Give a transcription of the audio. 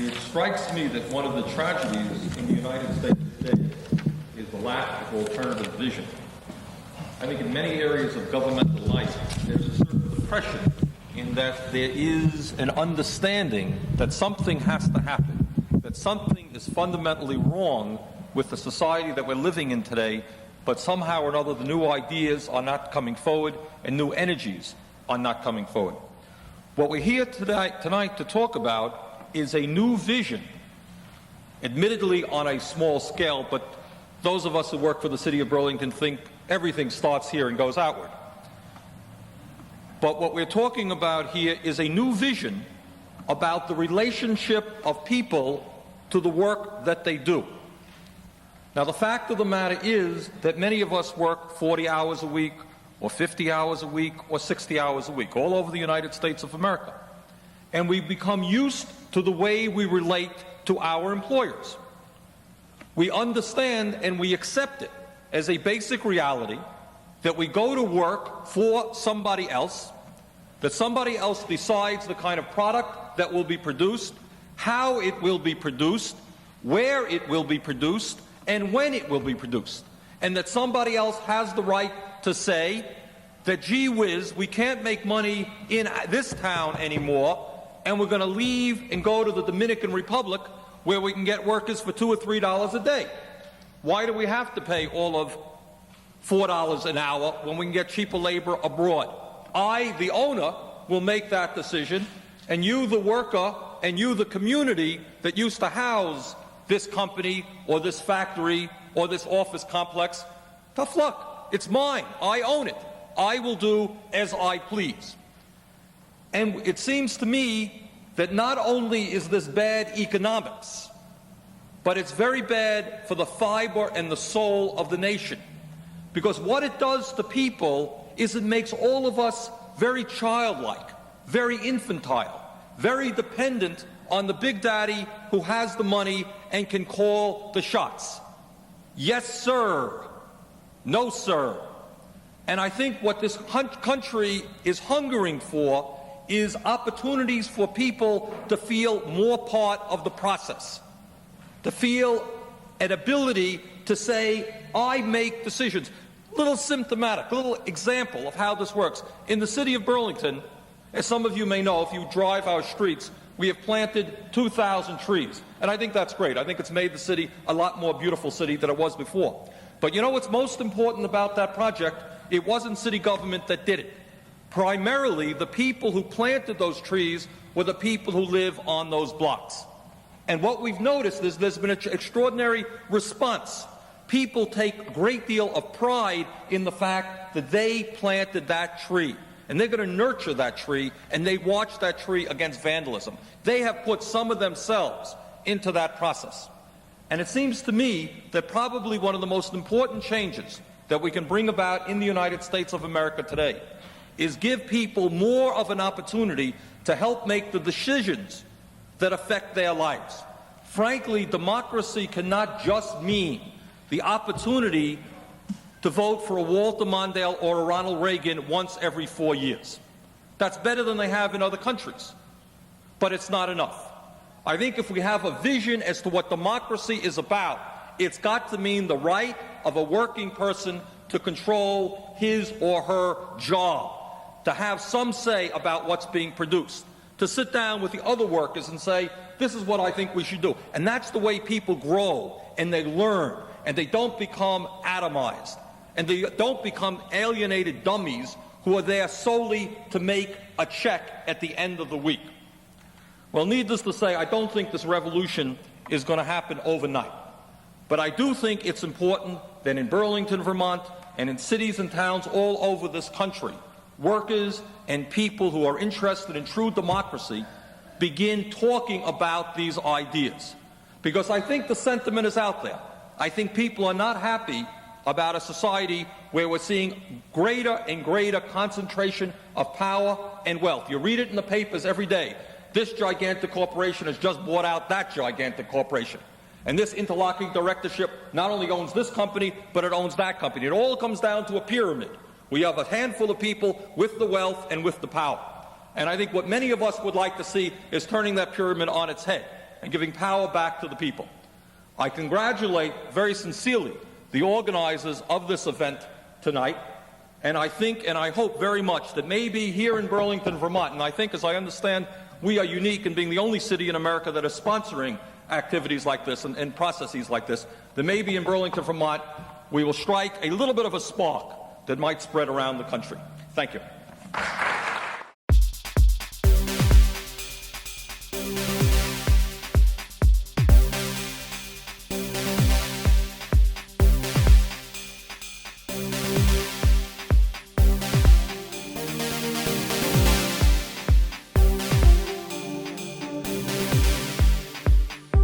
It strikes me that one of the tragedies in the United States today is the lack of alternative vision. I think in many areas of governmental life, there's a certain depression in that there is an understanding that something has to happen, that something is fundamentally wrong with the society that we're living in today, but somehow or another the new ideas are not coming forward and new energies are not coming forward. What we're here tonight to talk about is a new vision, admittedly on a small scale, but those of us who work for the City of Burlington think everything starts here and goes outward. But what we're talking about here is a new vision about the relationship of people to the work that they do. Now, the fact of the matter is that many of us work 40 hours a week, or 50 hours a week, or 60 hours a week, all over the United States of America. And we become used to the way we relate to our employers. We understand and we accept it as a basic reality that we go to work for somebody else, that somebody else decides the kind of product that will be produced, how it will be produced, where it will be produced, and when it will be produced. And that somebody else has the right to say that, gee whiz, we can't make money in this town anymore, and we're going to leave and go to the Dominican Republic where we can get workers for $2 or $3 a day. Why do we have to pay all of $4 an hour when we can get cheaper labor abroad? I, the owner, will make that decision, and you, the worker, and you, the community that used to house this company or this factory or this office complex, tough luck. It's mine. I own it. I will do as I please. And it seems to me that not only is this bad economics, but it's very bad for the fiber and the soul of the nation. Because what it does to people is it makes all of us very childlike, very infantile, very dependent on the big daddy who has the money and can call the shots. Yes, sir. No, sir. And I think what this country is hungering for is opportunities for people to feel more part of the process, to feel an ability to say, I make decisions. Little symptomatic, little example of how this works. In the city of Burlington, as some of you may know, if you drive our streets, we have planted 2,000 trees. And I think that's great. I think it's made the city a lot more beautiful city than it was before. But you know what's most important about that project? It wasn't city government that did it. Primarily, the people who planted those trees were the people who live on those blocks. And what we've noticed is there's been an extraordinary response. People take a great deal of pride in the fact that they planted that tree. And they're going to nurture that tree, and they watch that tree against vandalism. They have put some of themselves into that process. And it seems to me that probably one of the most important changes that we can bring about in the United States of America today is give people more of an opportunity to help make the decisions that affect their lives. Frankly, democracy cannot just mean the opportunity to vote for a Walter Mondale or a Ronald Reagan once every 4 years. That's better than they have in other countries, but it's not enough. I think if we have a vision as to what democracy is about, it's got to mean the right of a working person to control his or her job, to have some say about what's being produced, to sit down with the other workers and say, this is what I think we should do. And that's the way people grow, and they learn, and they don't become atomized, and they don't become alienated dummies who are there solely to make a check at the end of the week. Well, needless to say, I don't think this revolution is going to happen overnight. But I do think it's important that in Burlington, Vermont, and in cities and towns all over this country, workers and people who are interested in true democracy begin talking about these ideas. Because I think the sentiment is out there. I think people are not happy about a society where we're seeing greater and greater concentration of power and wealth. You read it in the papers every day. This gigantic corporation has just bought out that gigantic corporation. And this interlocking directorship not only owns this company, but it owns that company. It all comes down to a pyramid. We have a handful of people with the wealth and with the power. And I think what many of us would like to see is turning that pyramid on its head and giving power back to the people. I congratulate very sincerely the organizers of this event tonight, and I think and I hope very much that maybe here in Burlington, Vermont, and I think, as I understand, we are unique in being the only city in America that is sponsoring activities like this and processes like this, that maybe in Burlington, Vermont, we will strike a little bit of a spark that might spread around the country. Thank you.